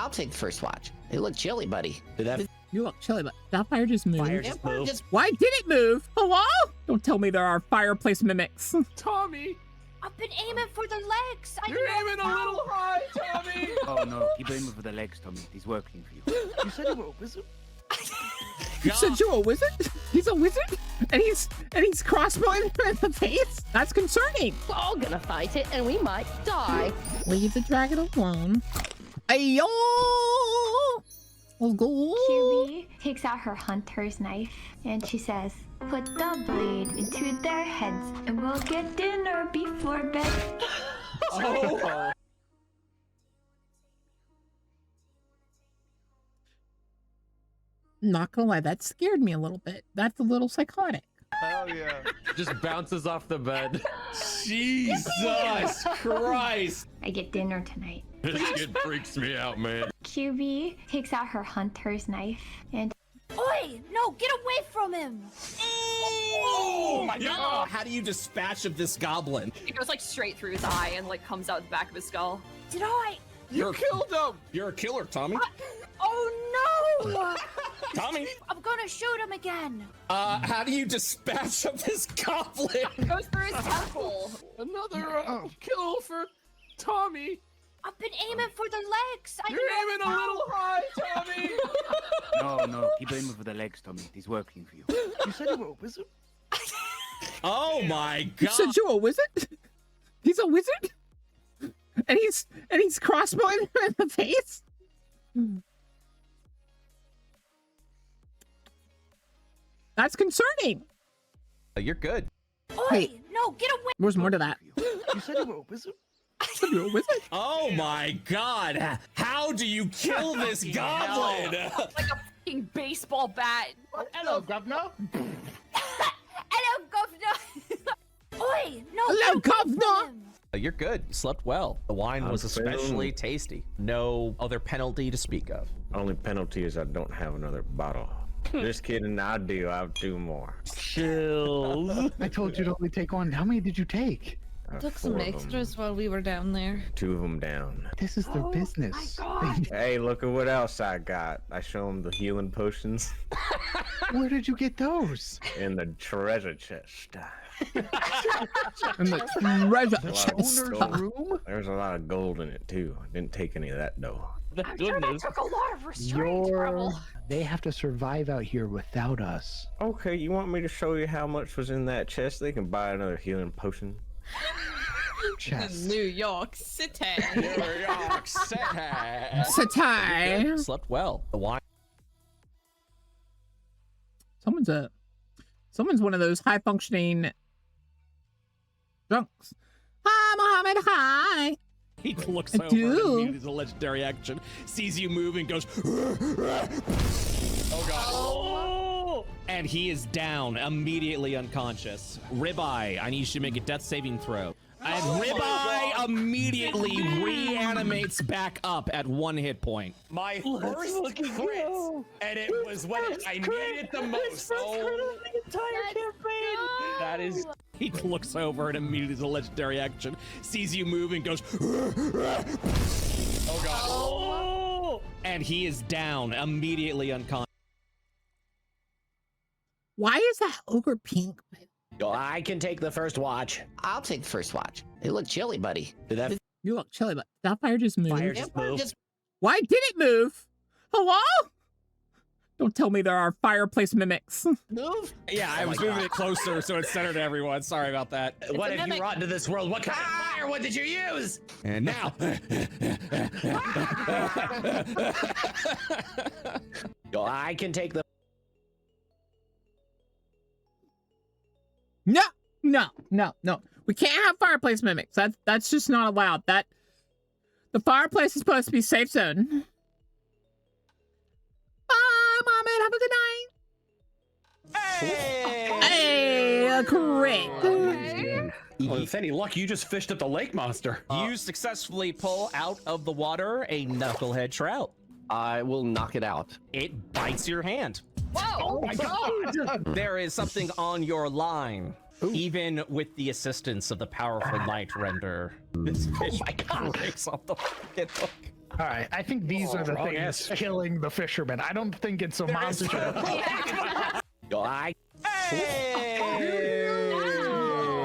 I'll take the first watch. It looked chilly, buddy. Did that? You look chilly, but that fire just moved. Fire just moved. Why did it move? Hello? Don't tell me there are fireplace mimics. Tommy! I've been aiming for the legs. You're aiming a little high, Tommy! Oh no, keep aiming for the legs, Tommy. He's working for you. You said you were a wizard? You said you're a wizard? He's a wizard? And he's crossbowing him in the face? That's concerning. We're all gonna fight it, and we might die. Leave the dragon alone. Ayo! Let's go. Chibi takes out her hunter's knife and she says, "Put the blade into their heads and we'll get dinner before bed." Oh! Not gonna lie, that scared me a little bit. That's a little psychotic. Hell yeah. Just bounces off the bed. Jesus Christ! I get dinner tonight. This kid freaks me out, man. Chibi takes out her hunter's knife and Oi! No, get away from him! Oh my god! How do you dispatch of this goblin? It goes like straight through his eye and like comes out the back of his skull. Did I? You killed him! You're a killer, Tommy. Oh no! Tommy! I'm gonna shoot him again. How do you dispatch of this goblin? It goes through his temple. Another kill for Tommy. I've been aiming for the legs. You're aiming a little high, Tommy. No, keep aiming for the legs, Tommy. He's working for you. You said you were a wizard? Oh my god! You said you're a wizard? He's a wizard? And he's crossbowing him in the face? That's concerning. You're good. Oi! Wait. No, get away! There's more to that. You said you were a wizard? You're a wizard? Oh my god! How do you kill this goblin? Like a fucking baseball bat. Hello, governor. Hello, governor! Oi! No, Hello, get away from governor! him. You're good. You slept well. The wine was especially tasty. No other penalty to speak of. Only penalty is I don't have another bottle. Just kidding, I'll do more. Chills. I told you to only take one. How many did you take? Took some extras while we were down there. 2 of them down. This is their business. Hey, look at what else I got. I show them the healing potions Where did you get those? in the treasure chest. And the treasure Wow. chest. Owner's room? There's a lot of gold in it too. I didn't take any of that though. I'm sure that took a lot of restraint, Rebel. They have to survive out here without us. Okay, you want me to show you how much was in that chest? They can buy another healing potion. Chest. New York City. New York City. Satai. Slept well. The wine. Someone's one of those high functioning drunks. Hi, Mohammed. Hi. He looks I over do. and uses a legendary action, sees you move and goes, oh god. Oh! And he is down, immediately unconscious. Ribeye, I need you to make a death saving throw. And Ribeye immediately reanimates back up at 1 hit point. My first crit, and it was when I needed it the most. Oh, the entire campaign. That is. He looks over and immediately does a legendary action, sees you move and goes, oh god. Oh! And he is down, immediately unconscious. Why is that ogre pink? I can take the first watch. I'll take the first watch. It looked chilly, buddy. Did that? You look chilly, but that fire just moved. Fire just moved. Why did it move? Hello? Don't tell me there are fireplace mimics. Move? Yeah, I was moving it closer so it's centered to everyone. Sorry about that. What if you brought into this world? What kind of firewood did you use? And now. I can take the. No. We can't have fireplace mimics. That's just not allowed. The fireplace is supposed to be safe zone. Bye, Mohammed. Have a good night. Hey, a crit. Well, with any luck, you just fished up the lake monster. You successfully pull out of the water a knucklehead trout. I will knock it out. It bites your hand. Whoa! Oh my god! There is something on your line. Even with the assistance of the powerful light render, this fish breaks off the fucking hook. All right, I think these are the wrong things answer. killing the fisherman. I don't think it's a monster. I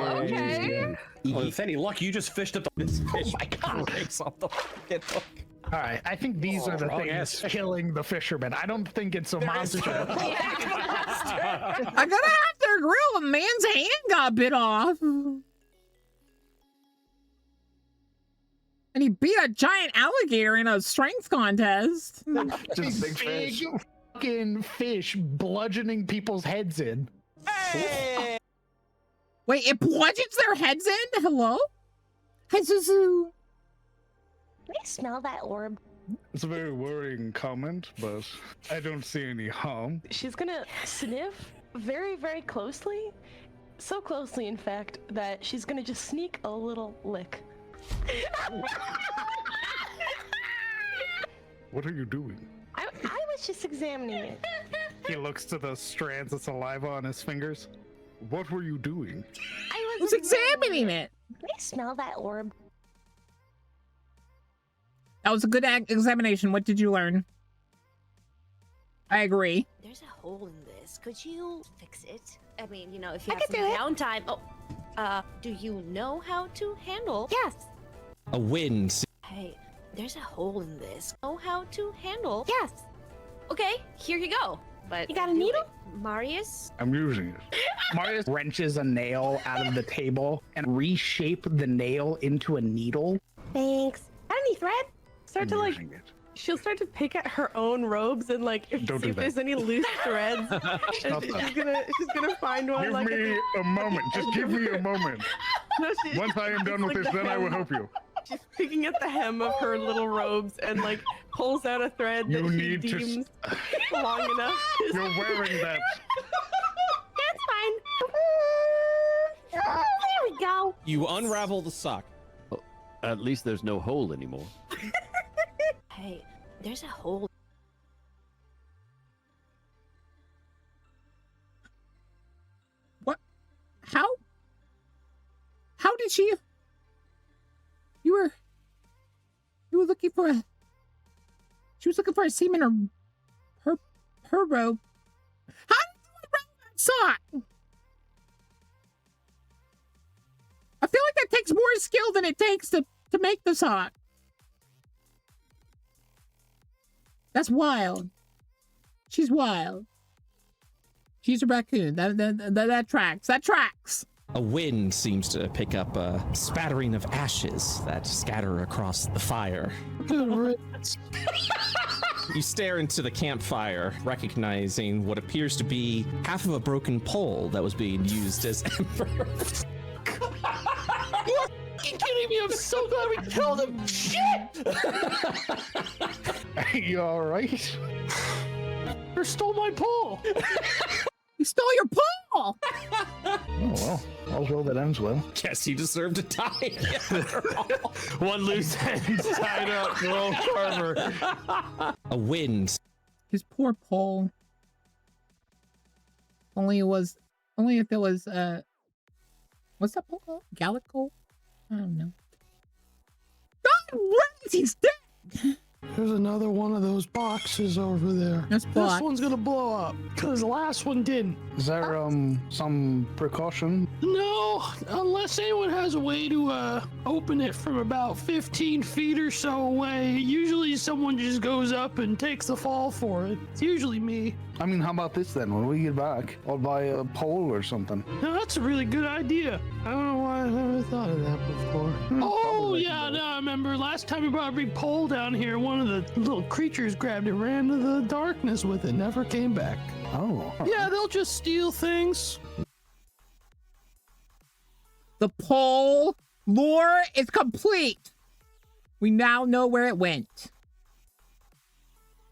Okay. Well, with any luck, you just fished up the. Oh my god. Breaks off the fucking hook. All right, I think these are the wrong things answer. killing the fisherman. I don't think it's a monster. I gotta have to agree. A man's hand got bit off. And he beat a giant alligator in a strength contest. Just big fish. Fucking fish bludgeoning people's heads in. Wait, it bludgeons their heads in? Hello? Hi, Suzu. Can I smell that orb? It's a very worrying comment, but I don't see any harm. She's gonna sniff very, very closely. So closely, in fact, that she's gonna just sneak a little lick. What are you doing? I was just examining it. He looks to the strands of saliva on his fingers. What were you doing? I was examining it. Can I smell that orb? That was a good examination. What did you learn? I agree. There's a hole in this. Could you fix it? I mean, you know, if you have some downtime. Oh, do you know how to handle? Yes. A wind. Hey, there's a hole in this. Know how to handle? Yes. Okay, here you go. But you got a needle? Marius? I'm using it. Marius wrenches a nail out of the table and reshape the nail into a needle. Thanks. Got any thread? Start I'm to using it. She'll start to pick at her own robes and like Don't see do if that. there's any loose threads. Stop and that. she's gonna find one. Give like me a moment. Just give me a moment. No, Once I am done with this, then I will help you. She's picking at the hem of her little robes and like pulls out a thread You that she need to deems long enough. You're wearing that. That's fine. Oh, there we go. You unravel the sock. At least there's no hole anymore. Hey, there's a hole. What? How? How did she? You were looking for a. She was looking for a seam in her robe. How did you unravel that sock? I feel like that takes more skill than it takes to make the sock. That's wild. She's wild. She's a raccoon. That tracks. That tracks. A wind seems to pick up a spattering of ashes that scatter across the fire. You stare into the campfire, recognizing what appears to be half of a broken pole that was being used as ember. You kidding me? I'm so glad we killed him. Shit! You all right? You stole my pole. You stole your pole. Oh well, all's well that ends well. Guess you deserve to die. One loose end tied up for old Carver. A wind. His poor pole. Only if it was what's that pole called? Gallico? I don't know. God, he's dead. There's another one of those boxes over there. This box. one's gonna blow up because the last one didn't. Is there some precaution? No, unless anyone has a way to open it from about 15 feet or so away. Usually someone just goes up and takes the fall for it. It's usually me. I mean, how about this then? When we get back, I'll buy a pole or something. No, that's a really good idea. I don't know why I never thought of that before. Oh, yeah, no, I remember last time we brought a big pole down here, one of the little creatures grabbed it, ran to the darkness with it, never came back. Oh. Yeah, they'll just steal things. The pole lore is complete. We now know where it went.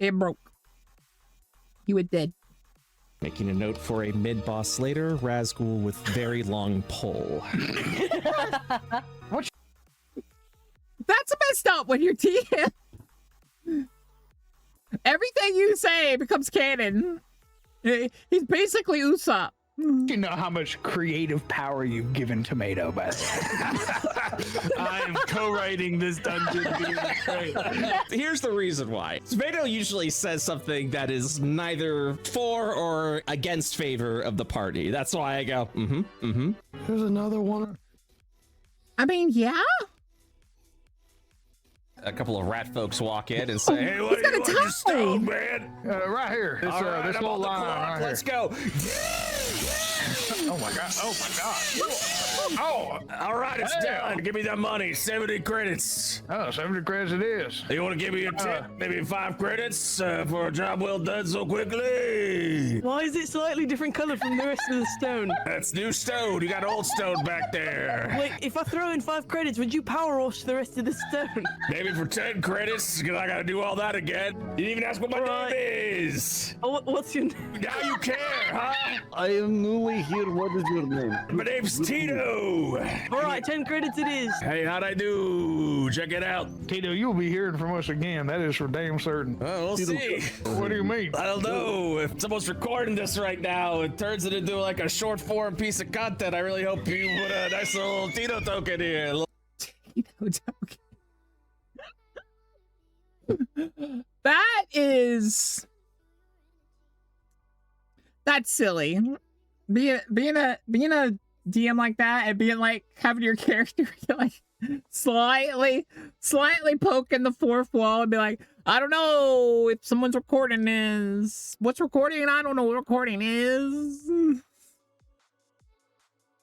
It broke. You were dead. Making a note for a mid-boss later, Razgul with very long pole. That's messed up when you're TM. Everything you say becomes canon. He's basically Usopp. You know how much creative power you've given Tomato, by the way. I'm co-writing this dungeon. Here's the reason why. Tomato usually says something that is neither for or against favor of the party. That's why I go, There's another one. I mean, yeah. A couple of rat folks walk in and say, hey, He's got a tie. stone, man? Right here. This, All right, this I'm whole on the line clock. right Let's here. go. Oh my god. Oh my god. Oh, all right, it's done. Give me that money. 70 credits. Oh, 70 credits it is. You want to give me a tip? Maybe 5 credits for a job well done so quickly. Why is it slightly different color from the rest of the stone? That's new stone. You got old stone back there. Wait, if I throw in 5 credits, would you power wash the rest of the stone? Maybe for 10 credits, because I got to do all that again. You didn't even ask what my name is. Oh, what's your name? Now you care, huh? I am newly here. What is your name? My name's Tito. All right, 10 credits it is. Hey, how'd I do? Check it out. Tito, you'll be hearing from us again. That is for damn certain. Well, we'll see. What do you mean? I don't know. If someone's recording this right now, it turns it into like a short form piece of content. I really hope you put a nice little Tito token here. Tito token. That's silly. Being a DM like that and being like having your character like slightly poking the fourth wall and be like, I don't know if someone's recording this. What's recording? I don't know what recording is.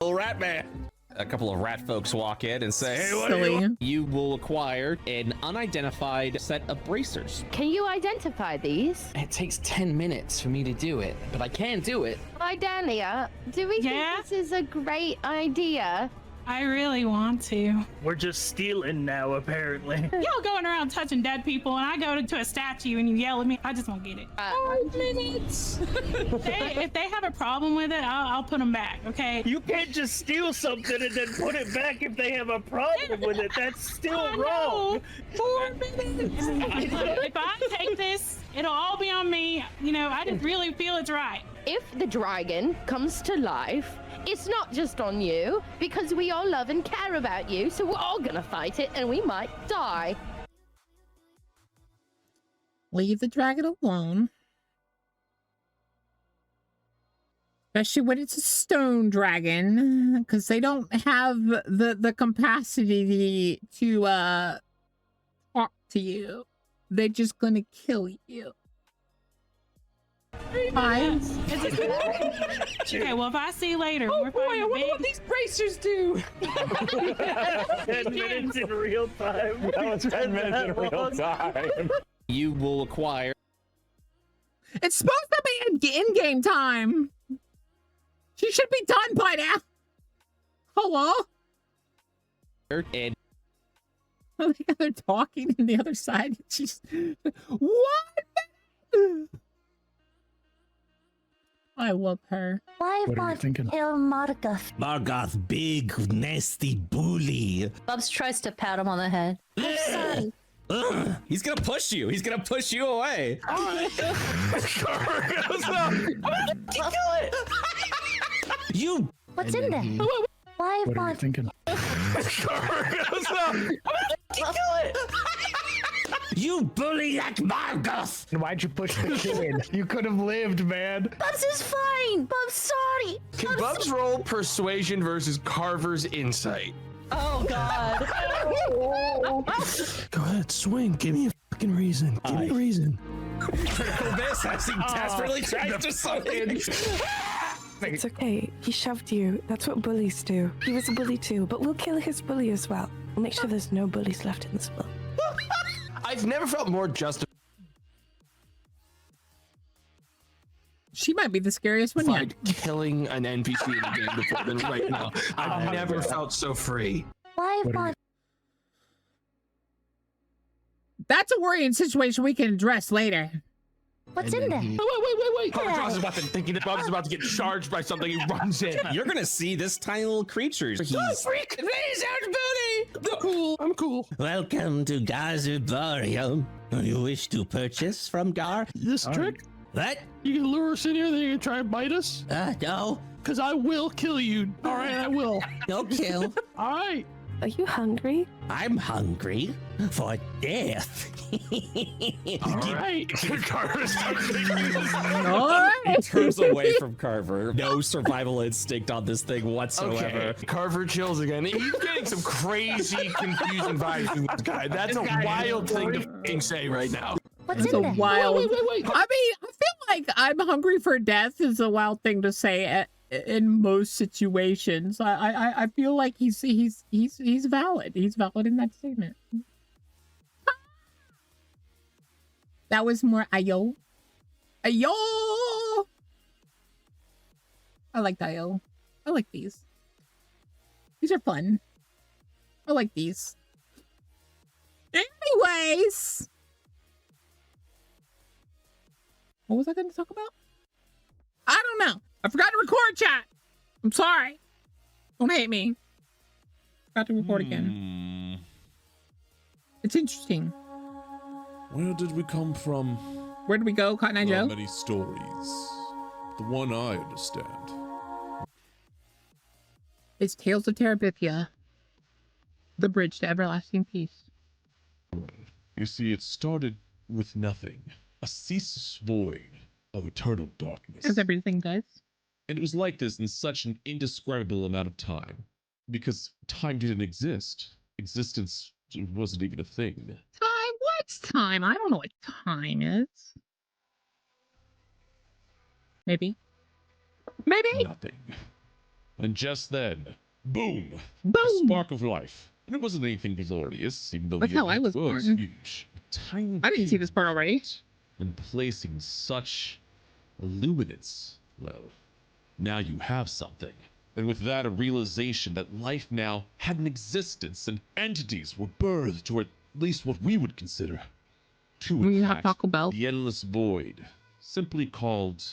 Little rat man. A couple of rat folks walk in and say, hey, what Silly. you will acquire an unidentified set of bracers. Can you identify these? It takes 10 minutes for me to do it, but I can do it. Hi, Dahlia. Do we think this is a great idea? I really want to. We're just stealing now, apparently. Y'all going around touching dead people, and I go to a statue and you yell at me. I just won't get it. 5 minutes. if they have a problem with it, I'll put them back. Okay. You can't just steal something and then put it back if they have a problem with it. That's still wrong. 4 minutes. If I take this, it'll all be on me. You know, I just really feel it's right. If the dragon comes to life, it's not just on you, because we all love and care about you, so we're all gonna fight it, and we might die. Leave the dragon alone. Especially when it's a stone dragon, because they don't have the capacity to talk to you. They're just gonna kill you. Fine. Okay, well, if I see you later, we're boy, I wonder what these bracers do. 10 minutes in real time. That was 10 minutes in real time. You will acquire. It's supposed to be in-game time. She should be done by now. Hello? And They're talking on the other side. She's what? I love her. Why What are you thinking? kill Margoth? Margoth, big, nasty bully. Bubs tries to pat him on the head. I'm sorry. He's gonna push you. He's gonna push you away. You. What's in there? Why What are you thinking? You bully that Margoth. Why'd you push the kid? You could have lived, man. Bubs is fine. Bubs, sorry. Can Bubs roll persuasion versus Carver's insight? Oh, God. Go ahead, swing. Give me a fucking reason. Give me a reason. Critical miss as he desperately tries to something. It's okay. He shoved you. That's what bullies do. He was a bully too, but we'll kill his bully as well. We'll make sure there's no bullies left in this world. I've never felt more justified She might be the scariest one yet. killing an NPC in the game before than right now. I've never felt so free. Why That's a worrying situation we can address later. What's in there? Wait. Carver draws his weapon thinking that Bubs is about to get charged by something. He runs in. You're gonna see this tiny little creature. He's freak! Please, everybody! I'm cool. Welcome to Gazubarium. You wish to purchase from Gar? This trick? What? You can lure us in here, then you can try and bite us? No. because I will kill you. All right, I will. No kill. All right. Are you hungry? I'm hungry for death. All right. Carver's He turns away from Carver. No survival instinct on this thing whatsoever. Okay. Carver chills again. He's getting some crazy confusion vibes from this guy. That's a wild thing to f***ing say right now. What's It's a in there? wild. Wait. I mean, I feel like I'm hungry for death is a wild thing to say in most situations. I feel like he's valid. He's valid in that statement. That was more ayo. Ayo. I like ayo. I like these. These are fun. I like these. Anyways. What was I going to talk about? I don't know. I forgot to record chat. I'm sorry. Don't hate me. Forgot to record again. It's interesting. Where did we come from? Where did we go, Cotton Eye Joe? Many stories. The one I understand. It's Tales of Terabithia. The bridge to everlasting peace. You see, it started with nothing. A ceaseless void of eternal darkness. As everything does. And it was like this in such an indescribable amount of time. Because time didn't exist. Existence wasn't even a thing. Time? What's time? I don't know what time is. Maybe. Maybe. Nothing. And just then, boom! Boom! A spark of life. And it wasn't anything glorious, even though That's how I was born. huge. Tiny I didn't see this part already. And placing such luminance, well, now you have something. And with that, a realization that life now had an existence and entities were birthed, or at least what we would consider. We have Taco Bell. The endless void, simply called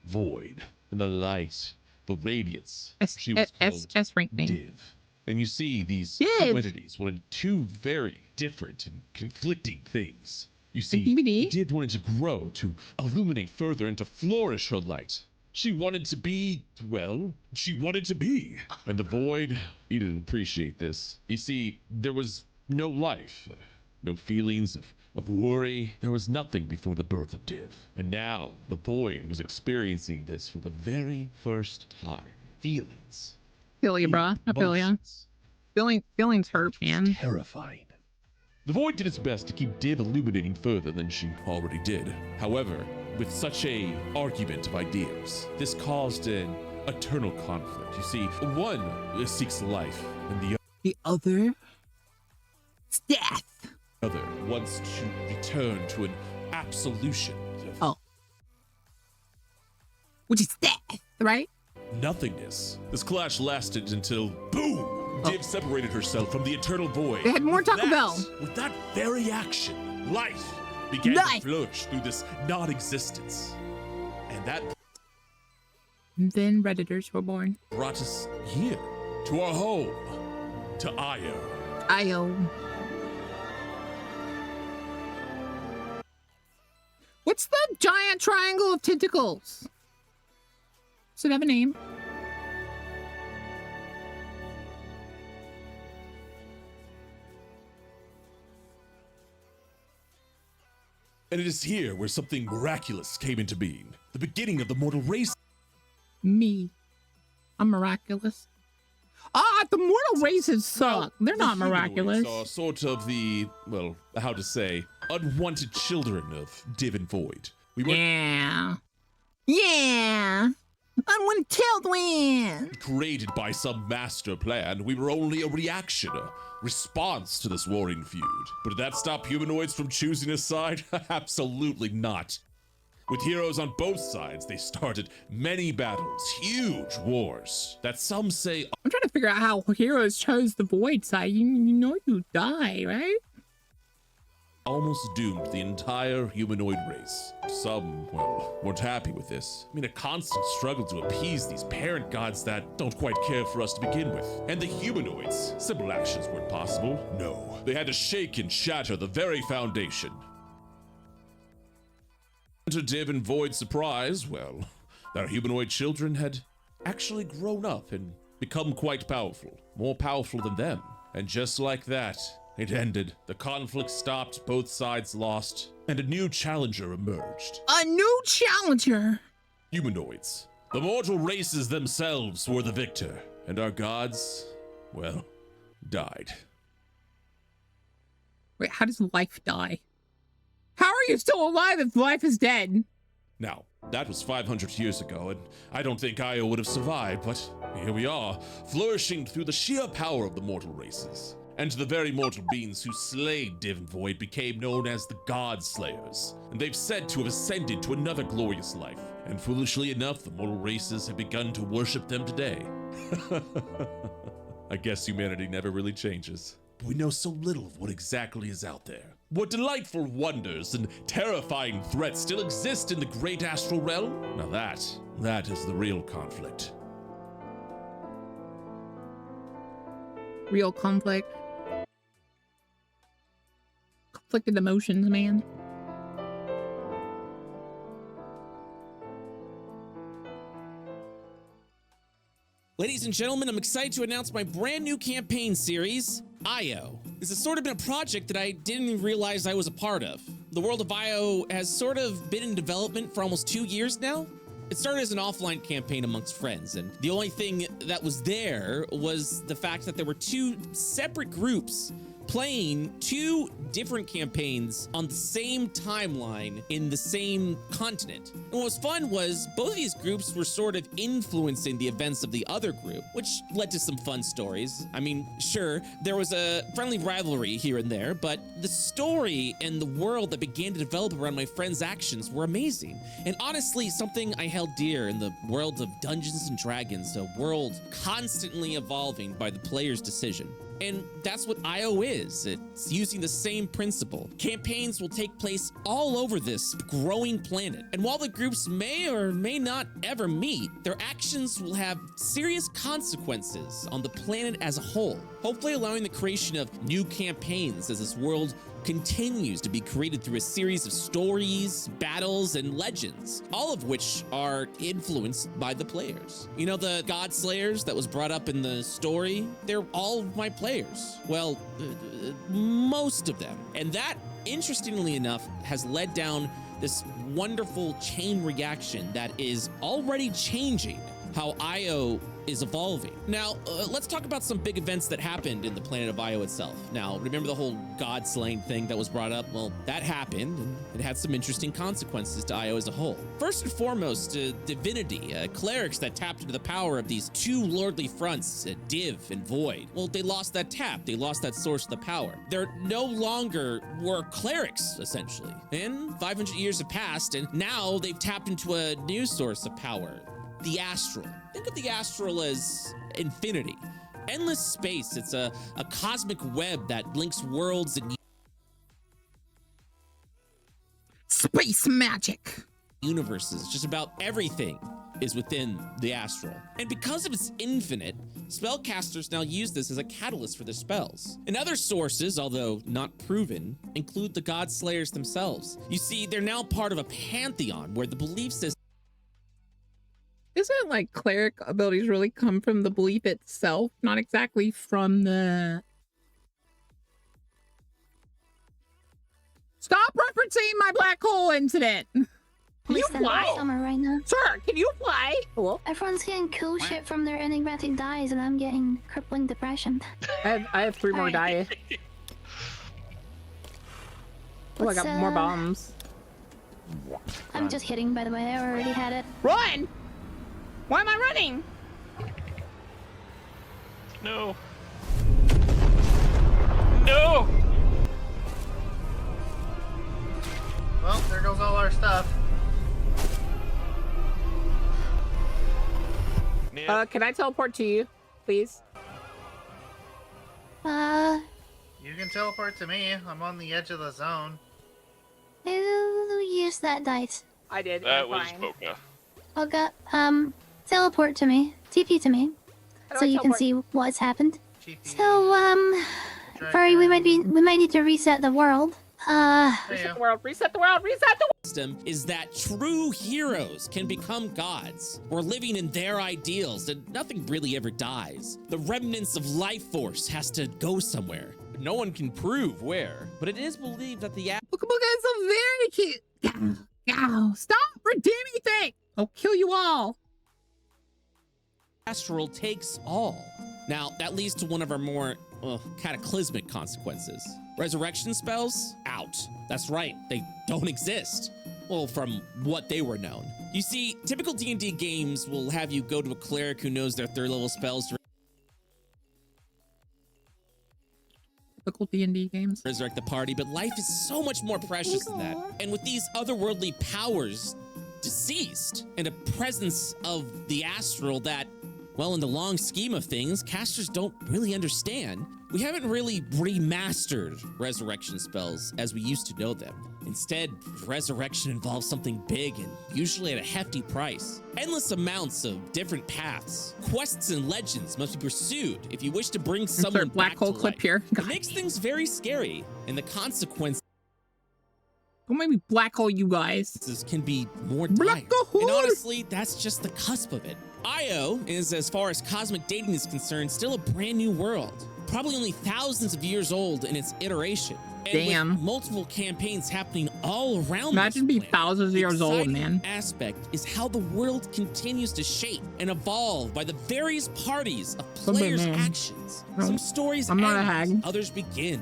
void. And the light, the radiance, she was called rank name. Div. And you see, these Div. two entities wanted two very different and conflicting things. You see, Div wanted to grow, to illuminate further, and to flourish her light. She wanted to be, well, she wanted to be. And the void, he didn't appreciate this. You see, there was no life, no feelings of worry. There was nothing before the birth of Div. And now the void was experiencing this for the very first time. Feelings. Feel you, brah. I feel ya. Feelings hurt, man. Terrifying. The void did its best to keep Div illuminating further than she already did. However, with such a argument of ideas, this caused an eternal conflict. You see, one seeks life, and the other is death. Other wants to return to an absolution. Which is death, right? Nothingness. This clash lasted until, boom! Div separated herself from the eternal void. They had more Taco Bell. With that very action, life began to flourish through this non-existence. And that then Redditors were born. Brought us here, to our home, to Io. Io. What's the giant triangle of tentacles? Does it have a name? And it is here where something miraculous came into being. The beginning of the mortal race. Me. I'm miraculous. The mortal races suck. They're not miraculous. Are sort of the, well, how to say, unwanted children of Div and Void. We were Yeah. Unwanted children. Created by some master plan. We were only a reaction, a response to this warring feud. But did that stop humanoids from choosing a side? Absolutely not. With heroes on both sides, they started many battles, huge wars, that some say— I'm trying to figure out how heroes chose the void side. You know you die, right? almost doomed the entire humanoid race. Some, well, weren't happy with this. I mean, a constant struggle to appease these parent gods that don't quite care for us to begin with. And the humanoids, simple actions weren't possible. No, they had to shake and shatter the very foundation. To Div and Void's surprise, well, their humanoid children had actually grown up and become quite powerful, more powerful than them. And just like that, it ended. The conflict stopped, both sides lost, and a new challenger emerged. A new challenger? Humanoids. The mortal races themselves were the victor, and our gods, well, died. Wait, how does life die? How are you still alive if life is dead? Now, that was 500 years ago, and I don't think Io would have survived, but here we are, flourishing through the sheer power of the mortal races. And the very mortal beings who slayed Div and Void became known as the God Slayers, and they've said to have ascended to another glorious life. And foolishly enough, the mortal races have begun to worship them today. I guess humanity never really changes. But we know so little of what exactly is out there. What delightful wonders and terrifying threats still exist in the great astral realm? Now that is the real conflict. Real conflict. Conflicted emotions, man. Ladies and gentlemen, I'm excited to announce my brand new campaign series, Io. This has sort of been a project that I didn't even realize I was a part of. The world of Io has sort of been in development for almost 2 years now. It started as an offline campaign amongst friends, and the only thing that was there was the fact that there were 2 separate groups playing 2 different campaigns on the same timeline in the same continent. And what was fun was both of these groups were sort of influencing the events of the other group, which led to some fun stories. I mean, sure, there was a friendly rivalry here and there, but the story and the world that began to develop around my friends' actions were amazing. And honestly, something I held dear in the world of Dungeons and Dragons, a world constantly evolving by the player's decision. And that's what Io is. It's using the same principle. Campaigns will take place all over this growing planet. And while the groups may or may not ever meet, their actions will have serious consequences on the planet as a whole, hopefully allowing the creation of new campaigns as this world continues to be created through a series of stories, battles, and legends, all of which are influenced by the players. You know, the God Slayers that was brought up in the story, they're all my players. Well, most of them. And that, interestingly enough, has led down this wonderful chain reaction that is already changing how Io is evolving. Now, let's talk about some big events that happened in the planet of Io itself. Now, remember the whole God slaying thing that was brought up? Well, that happened, and it had some interesting consequences to Io as a whole. First and foremost, divinity, clerics that tapped into the power of these 2 lordly fronts, Div and Void. Well, they lost that tap. They lost that source of the power. They're no longer were clerics, essentially. And 500 years have passed, and now they've tapped into a new source of power, the astral. Think of the astral as infinity, endless space. It's a cosmic web that links worlds and space magic universes. Just about everything is within the astral. And because of its infinite, spellcasters now use this as a catalyst for their spells. And other sources, although not proven, include the God Slayers themselves. You see, they're now part of a pantheon where the belief system Isn't like cleric abilities really come from the belief itself, not exactly from the... Stop referencing my black hole incident! Can you fly? Summer right now. Sir, can you fly? Hello? Everyone's getting cool shit from their enigmatic dies, and I'm getting crippling depression. I have 3 more die. Oh, I got more bombs. I'm just kidding, by the way. I already had it. Run! Why am I running? No. No! Well, there goes all our stuff. Can I teleport to you, please? You can teleport to me. I'm on the edge of the zone. Who used that dice? I did. That was Boka. Boka, teleport to me. TP to me. So you can see what's happened. So, Furry, we might need to reset the world. Reset the world, reset the world, reset the system is that true heroes can become gods. We're living in their ideals and nothing really ever dies. The remnants of life force has to go somewhere. No one can prove where, but it is believed that the Boka is so very cute. Ow, stop redeeming thing. I'll kill you all. astral takes all. Now, that leads to one of our more cataclysmic consequences. Resurrection spells? Out. That's right, they don't exist. Well, from what they were known. You see, typical D&D games will have you go to a cleric who knows their third level spells to typical D&D games. resurrect the party, but life is so much more precious than that. And with these otherworldly powers deceased and a presence of the astral that, well, in the long scheme of things, casters don't really understand, we haven't really remastered resurrection spells as we used to know them. Instead, resurrection involves something big and usually at a hefty price. Endless amounts of different paths, quests, and legends must be pursued if you wish to bring someone black back hole to clip life. here. It makes things very scary, and the consequences Don't make me black hole you guys. can be more dire. And honestly, that's just the cusp of it. Io is, as far as cosmic dating is concerned, still a brand new world. Probably only thousands of years old in its iteration. And damn. with multiple campaigns happening all around Imagine being thousands of years old, man. Aspect is how the world continues to shape and evolve by the various parties of players' actions. Some stories I'm not a end, hag. others begin.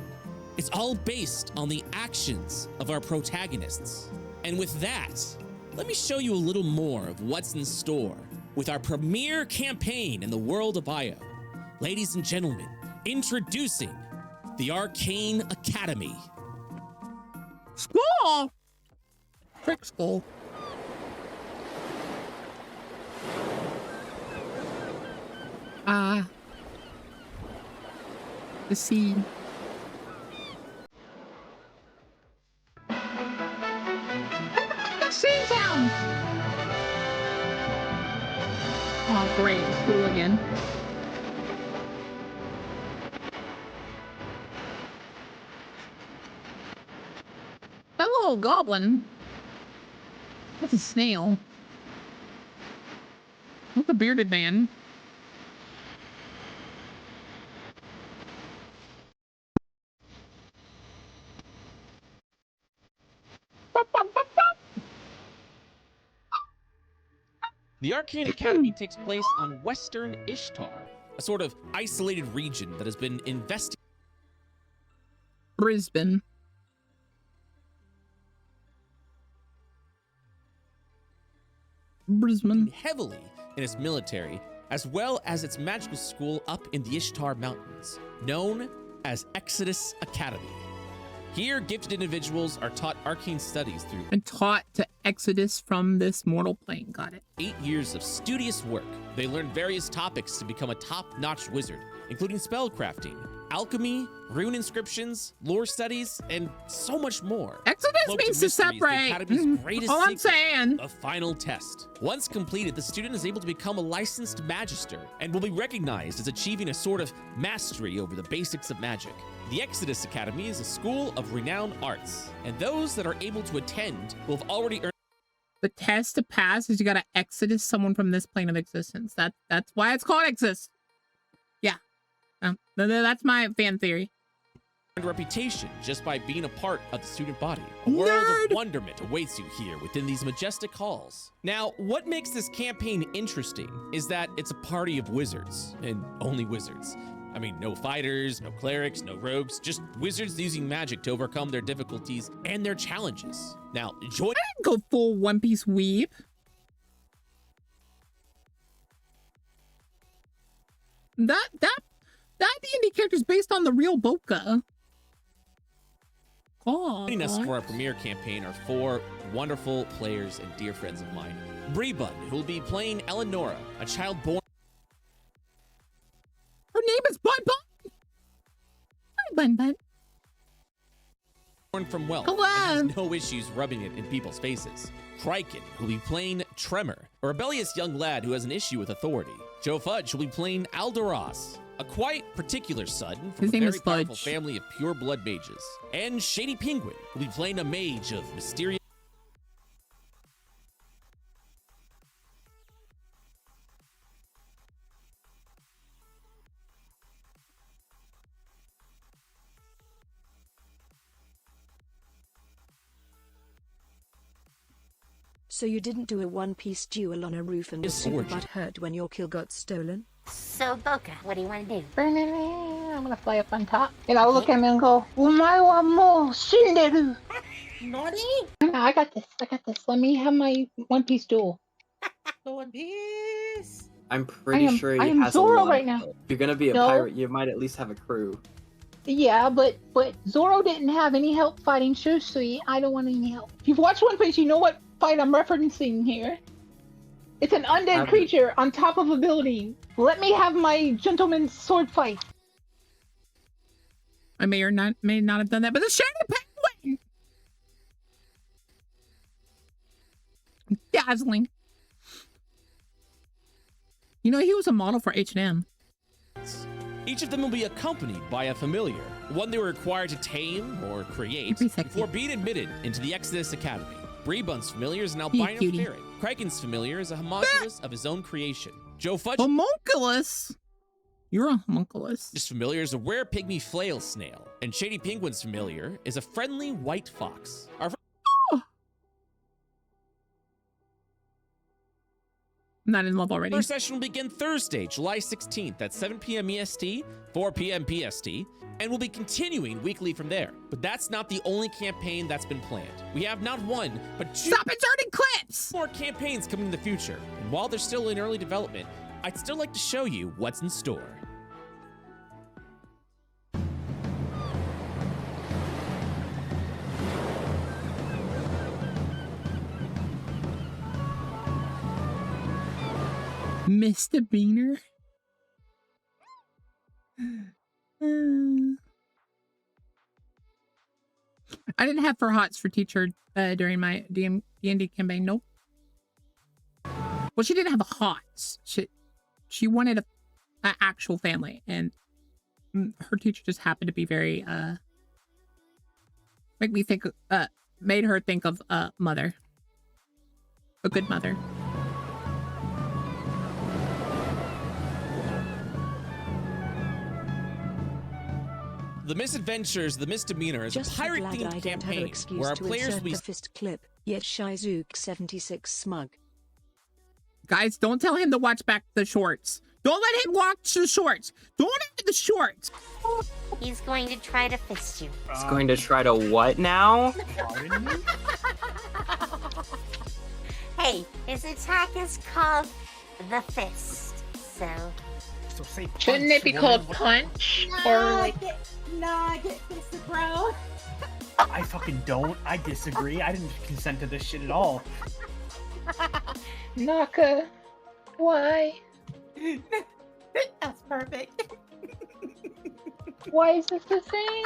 It's all based on the actions of our protagonists. And with that, let me show you a little more of what's in store with our premier campaign in the world of Io. Ladies and gentlemen, introducing the Arcane Academy. School! Frick school. The scene. The scene sound! Oh, great. School again. That little goblin. That's a snail. What's a bearded man? The Arcane Academy takes place on Western Ishtar, a sort of isolated region that has been investigated Brisbane. Brisbane. heavily in its military, as well as its magical school up in the Ishtar Mountains, known as Exodus Academy. Here, gifted individuals are taught arcane studies through And taught to exodus from this mortal plane. Got it. 8 years of studious work. They learn various topics to become a top-notch wizard, including spellcrafting, alchemy, rune inscriptions, lore studies, and so much more. Exodus Cloaked in means to mysteries, the separate. Academy's greatest All I'm secret, saying. the final test. Once completed, the student is able to become a licensed magister and will be recognized as achieving a sort of mastery over the basics of magic. The Exodus Academy is a school of renowned arts, and those that are able to attend will have already earned The test to pass is you gotta exodus someone from this plane of existence. That's why it's called Exodus. Yeah. That's my fan theory. reputation just by being a part of the student body. A world of wonderment awaits you here within these majestic halls. Now, what makes this campaign interesting is that it's a party of wizards, and only wizards. I mean, no fighters, no clerics, no rogues, just wizards using magic to overcome their difficulties and their challenges. Now, join— I didn't go full One Piece weep. That D&D character is based on the real Boka. Joining us for our premiere campaign are 4 wonderful players and dear friends of mine. Brebun, who will be playing Eleonora, a child born— Her name is Bun Bun. Hi, Bun Bun. born from wealth Hello. and has no issues rubbing it in people's faces. Kryken, who'll be playing Tremor, a rebellious young lad who has an issue with authority. Joe Fudge will be playing Alderas, a quite particular son from His a name very is powerful Fudge. family of pure blood mages. And Shady Penguin will be playing a mage of mysterious So you didn't do a one-piece duel on a roof and was super butthurt when your kill got stolen? So, Boka, what do you want to do? I'm gonna fly up on top, and I'll look at him and go, "Omae wa mou shinderu." Naughty? I got this. Let me have my One Piece duel. One Piece. I'm pretty sure he I am has Zoro a lot. right now. If you're gonna be a No. pirate, you might at least have a crew. Yeah, but Zoro didn't have any help fighting Shusui. I don't want any help. If you've watched One Piece, you know what fight I'm referencing here. It's an undead creature on top of a building. Let me have my gentleman's sword fight. I may not have done that, but the shiny penguin! Dazzling. You know, he was a model for H&M. Each of them will be accompanied by a familiar, one they were required to tame or create before being admitted into the Exodus Academy. Breebun's familiar is an albino ferret. Kraken's familiar is a homunculus of his own creation. Joe Fudge. Homunculus? You're a homunculus. His familiar is a rare pygmy flail snail, and Shady Penguin's familiar is a friendly white fox. Our I'm not in love already. first session will begin Thursday, July 16th at 7 p.m. EST, 4 p.m. PST, and we'll be continuing weekly from there. But that's not the only campaign that's been planned. We have not one, but two more campaigns coming in the future. And while they're still in early development, I'd still like to show you what's in store. Misdemeanor? I didn't have for hots for teacher during my D&D campaign. Nope. Well, she didn't have a hots. She wanted a actual family, and her teacher just happened to be very made her think of a mother, a good mother. The Misadventures, the Misdemeanor is a pirate-themed campaign where our players will be the fist clip, yet Shizuke 76 smug. Guys, don't tell him to watch back the shorts. Don't let him watch the shorts. Don't end the shorts. He's going to try to fist you. He's going to try to what now? Hey, his attack is called the fist, so... Shouldn't it be called punch? Or like... Get fisted, bro. I fucking don't. I disagree. I didn't consent to this shit at all. Naka, why? That's perfect. Why is this a thing?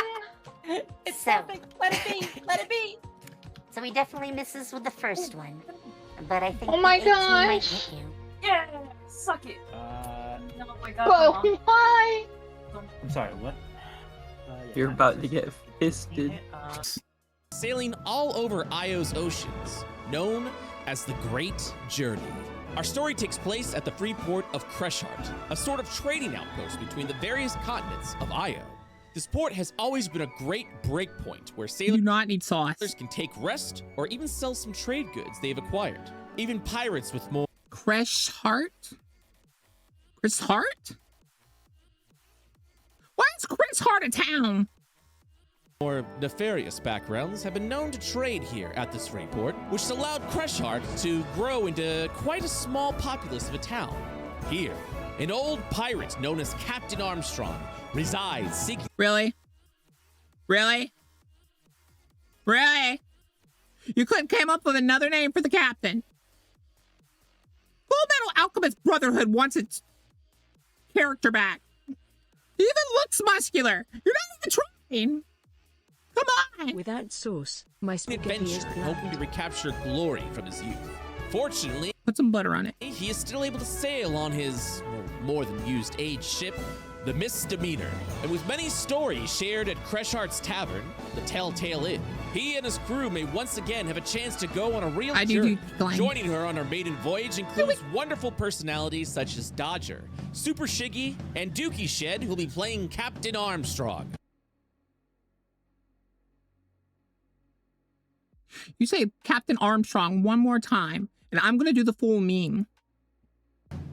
It's perfect. Let it be. Let it be. So he definitely misses with the first one. But I think Oh my the 18 might gosh. hit you. Yeah, suck it. Oh my god. Well, why? I'm sorry, what? You're about to get fisted. Sailing all over Io's oceans, known as the Great Journey. Our story takes place at the free port of Kreshart, a sort of trading outpost between the various continents of Io. This port has always been a great breakpoint where sailors do not need sauce. can take rest or even sell some trade goods they've acquired. Even pirates with more Kreshart? Chris Hart? Why is Chris Hart a town? more nefarious backgrounds have been known to trade here at this free port, which has allowed Kreshart to grow into quite a small populace of a town. Here, an old pirate known as Captain Armstrong resides seeking... Really? Really? Really? You couldn't come up with another name for the captain? Full Metal Alchemist Brotherhood wants its character back. He even looks muscular. You're not even trying. Come on. Without sauce, my spaghetti is adventure, bland. hoping to recapture glory from his youth. Fortunately, put some butter on it. He is still able to sail on his more than used age ship, the Misdemeanor. And with many stories shared at Kreshart's Tavern, the Telltale Inn, he and his crew may once again have a chance to go on a real journey. Joining her on her maiden voyage includes wonderful personalities such as Dodger, Super Shiggy, and Dookie Shed, who'll be playing Captain Armstrong. You say Captain Armstrong one more time, and I'm gonna do the full meme.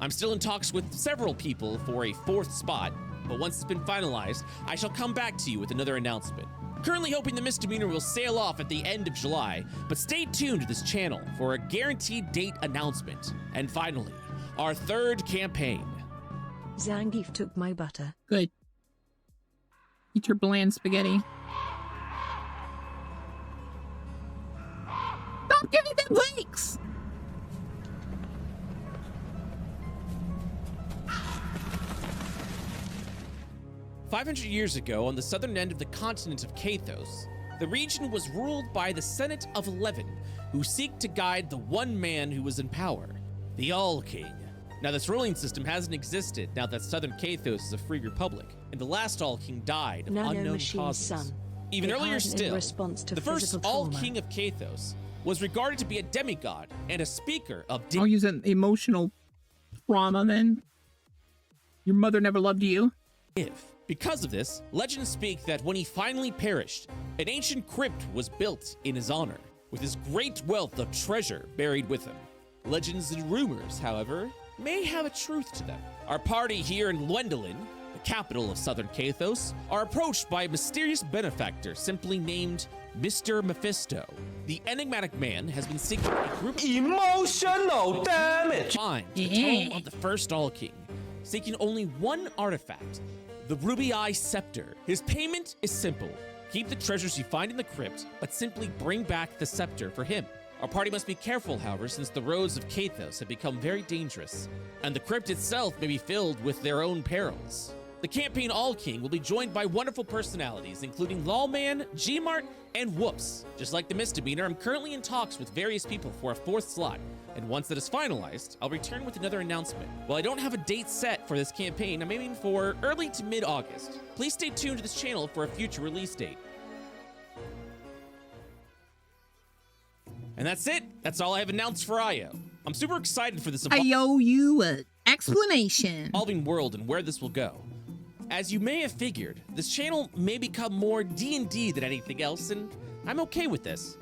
I'm still in talks with several people for a 4th spot, but once it's been finalized, I shall come back to you with another announcement. Currently hoping the misdemeanor will sail off at the end of July, but stay tuned to this channel for a guaranteed date announcement. And finally, our 3rd campaign. Zangief took my butter. Good. Eat your bland spaghetti. Stop giving them links! "500 years ago, on the southern end of the continent of Kathos, the region was ruled by the Senate of 11, who seek to guide the one man who was in power, the All-King. Now, this ruling system hasn't existed now that southern Kathos is a free republic, and the last All-King died of unknown causes. Son. Even It earlier hardened in still, response to the first physical trauma. All-King of Kathos was regarded to be a demigod and a speaker of I'll use an emotional trauma then. Your mother never loved you. Because of this, legends speak that when he finally perished, an ancient crypt was built in his honor, with his great wealth of treasure buried with him. Legends and rumors, however, may have a truth to them. Our party here in Lwendalin, the capital of southern Kathos, are approached by a mysterious benefactor simply named Mr. Mephisto. The enigmatic man has been seeking a group of emotional damage. Find the tomb of the first All-King, seeking only one artifact, the Ruby Eye Scepter. His payment is simple. Keep the treasures you find in the crypt, but simply bring back the scepter for him. Our party must be careful, however, since the roads of Kathos have become very dangerous, and the crypt itself may be filled with their own perils. The campaign All-King will be joined by wonderful personalities, including Lawman, Gmart, and Whoops. Just like the misdemeanor, I'm currently in talks with various people for a 4th slot, and once that is finalized, I'll return with another announcement. While I don't have a date set for this campaign, I'm aiming for early to mid-August. Please stay tuned to this channel for a future release date. And that's it. That's all I have announced for Io. I'm super excited for this I owe you an explanation. evolving world and where this will go. As you may have figured, this channel may become more D&D than anything else, and I'm okay with this.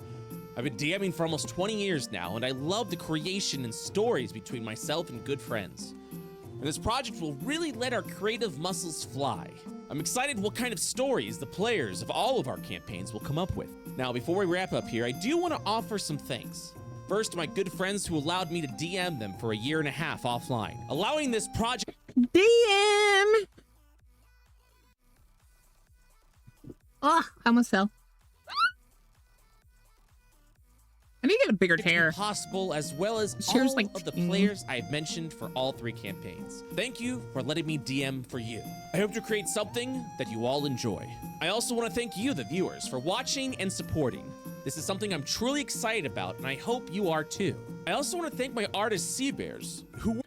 I've been DMing for almost 20 years now, and I love the creation and stories between myself and good friends. And this project will really let our creative muscles fly. I'm excited what kind of stories the players of all of our campaigns will come up with. Now, before we wrap up here, I do want to offer some thanks. First, to my good friends who allowed me to DM them for a year and a half offline, allowing this project... DM! Oh, I almost fell. I need to get a bigger chair. Possible, as well as Chair's all like of the players I've mentioned for all 3 campaigns. Thank you for letting me DM for you. I hope to create something that you all enjoy. I also want to thank you, the viewers, for watching and supporting. This is something I'm truly excited about, and I hope you are too. I also want to thank my artist Sea Bears, who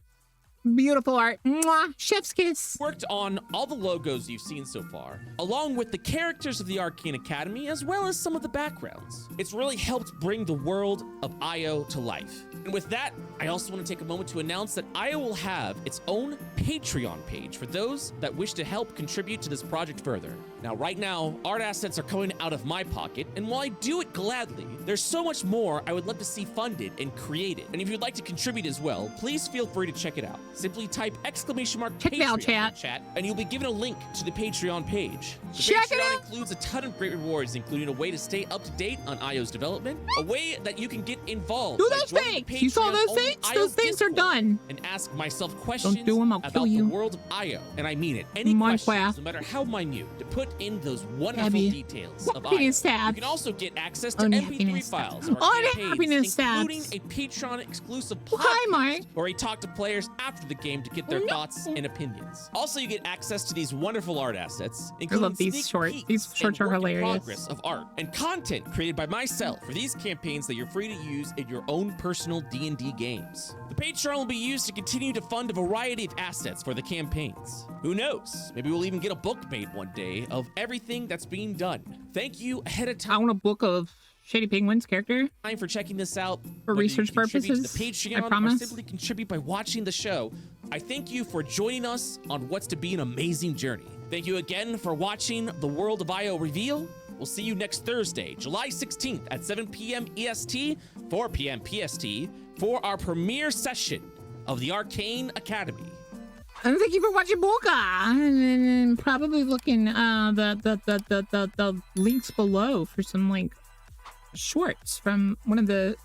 beautiful art. Mwah, chef's kiss. Worked on all the logos you've seen so far, along with the characters of the Arcane Academy, as well as some of the backgrounds. It's really helped bring the world of Io to life. And with that, I also want to take a moment to announce that Io will have its own Patreon page for those that wish to help contribute to this project further. Now, right now, art assets are coming out of my pocket, and while I do it gladly, there's so much more I would love to see funded and created. And if you'd like to contribute as well, please feel free to check it out. Simply type !Patreon check it out, in chat, and you'll be given a link to the Patreon page. The Check Patreon it out. includes a ton of great rewards, including a way to stay up to date on Io's development, a way that you can get involved. Do by those joining things. You saw those Patreon-only things? Io's Those things are Discord done. and ask myself questions Don't do them, I'll about kill the you. world of Io, and I mean it. Any questions, no matter how minute, to put in those wonderful Abby. details of Io. Unhappiness tab. You can also get access to MP3 Unhappiness files tab. of our Unhappiness campaigns, tabs. including a Patreon exclusive Hi, Mark. podcast where I talk to players after the game to get their thoughts and opinions. Also, you get access to these wonderful art assets, I including love these sneak shorts. peeks These shorts and are work in hilarious. progress of art and content created by myself for these campaigns that you're free to use in your own personal D&D games. The Patreon will be used to continue to fund a variety of assets for the campaigns. Who knows? Maybe we'll even get a book made one day of everything that's being done. Thank you ahead of time. I want a book of Shady Penguin's character. Time for checking this out. For Whether you research contribute purposes, to the Patreon I promise. or simply contribute by watching the show, I thank you for joining us on what's to be an amazing journey. Thank you again for watching the World of Io reveal, we'll see you next Thursday, July 16th at 7 p.m. EST, 4 p.m. PST for our premiere session of the Arcane Academy. And thank you for watching Boka, and probably looking the links below for some like shorts from one of the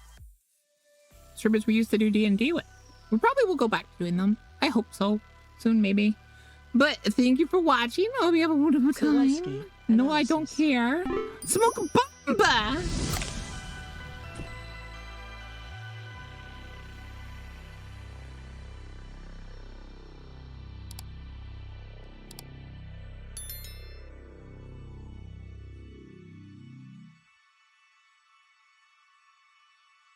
servers we used to do D&D with. We probably will go back to doing them. I hope so. Soon, maybe. But thank you for watching. I hope you have a wonderful time. No, I don't care. Smoke a bomba!